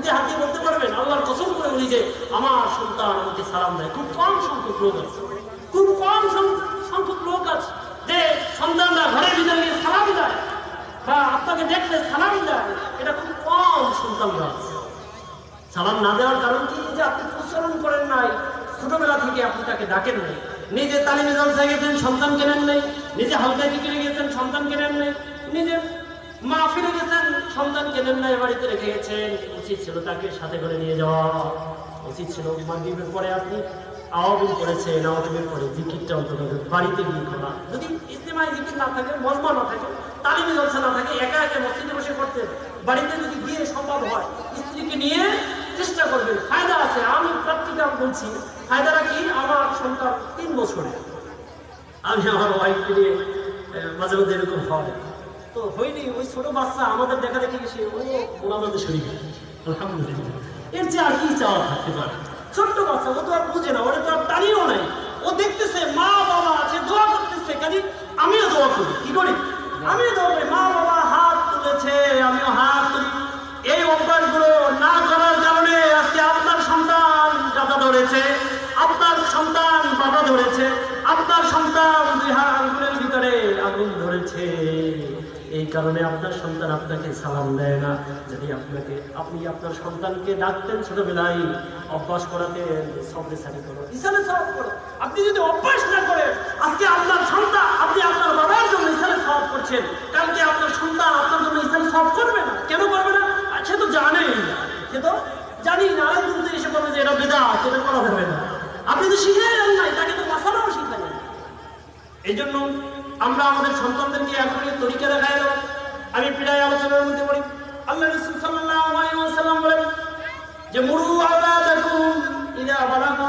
বুকে হাত দিয়ে বলতে পারবেন আল্লাহর কসম করে বলি যে আমার সন্তান আমাকে সালাম দেয়? খুব কম সংখ্যক লোক আছে, খুব কম সংখ্যক লোক আছে যে সন্তানরা ঘরের ভিতরে গিয়ে সালাম দেয় বা আপনাকে দেখলে সালাম দেয়। এটা খুব কম সন্তানরা আছে। সালাম না দেওয়ার কারণ কি? যে আপনি প্রচলন করেন নাই, ছোটবেলা থেকে আপনি তাকে ডাকেন নাই। নিজে তালিমে জলসায় গেছেন, সন্তান কেনেন নাই। নিজে হালকা জিকিরে গেছেন, সন্তান কেনেন নাই। নিজে মাহফিলে গেছেন, সন্তান কেনেন নাই, বাড়িতে রেখে গেছেন। উচিত ছিল তাকে সাথে করে নিয়ে যাওয়া। উচিত ছিল মাগরিবের পরে আপনি আওয়াবিল করেছেন, আওয়াবিলের পরে জিকিরটা অন্তত বাড়িতে গিয়ে করা। যদি ইজতেমাই জিকির না থাকে, মজমা না থাকে, তালিমে জলসা না থাকে, একা একা মসজিদে বসে করতে, বাড়িতে যদি গিয়ে সম্ভব হয় স্ত্রীকে নিয়ে চেষ্টা করবেন। ফায়দা আছে, আমি প্র্যাকটিক্যাল বলছি। ফায়দাটা কি? আমার সন্তান 3 বছরে, আমি আমার ওয়াইফকে নিয়ে মাঝে মধ্যে এরকম হয় তো হয়নি। ওই ছোট বাচ্চা আমাদের দেখা দেখে সে ওনাদের শরীর আলহামদুলিল্লাহ। এর যে আর কি চাওয়া থাকতে পারে? ছোট্ট বাচ্চা, ও তো আর বুঝে না, ওরা তো আর দাঁড়িয়েও নাই। ও দেখতেছে মা বাবা আছে, দোয়া করতেছে, কাজে আমিও দোয়া করি। কি করি? আমিও দোয়া করি। মা বাবা হাত তুলেছে, আমিও হাত তুলি। এই অভ্যাসগুলো না করার কারণে আজকে আপনার সন্তান দাদা ধরেছে, আপনার সন্তান বাবা ধরেছে, আপনার সন্তান 2 হাত আঙ্গুলের ভিতরে আগুন ধরেছে। এই কারণে আপনার সন্তান আপনাকে সালাম দেয় না। যদি আপনি আপনার সন্তানকে ডাকতেন ছোটবেলায়, অভ্যাস করাতেন, সবরে সারি করো, ইসালে সওয়াব করো। আপনি যদি অভ্যাস না করেন, আজকে আপনার সন্তান, আপনি আপনার বাবার জন্য ইসালে সওয়াব করছেন, কালকে আপনার সন্তান আপনার জন্য ইসালে সওয়াব করবে না। কেন করবে না? সে তো জানেই না, সে তো জানি না। আরেকদিন তো এসে বলবে যে এটা বিদআত, এটা করা যাবে না। আপনি তো শিখিয়ে দেন নাই, তাকে তো মাসালাও শিখালেন। এই জন্য আমরা আমাদের সন্তানদেরকে এখনই তরিকা দেখাই দেব। আমি প্রায় আলোচনার মধ্যে বলি, আল্লাহ রাসূল সাল্লাল্লাহু আলাইহি ওয়াসাল্লাম বলেন যে মুরু আওলাদাকুম ইযা বালাগা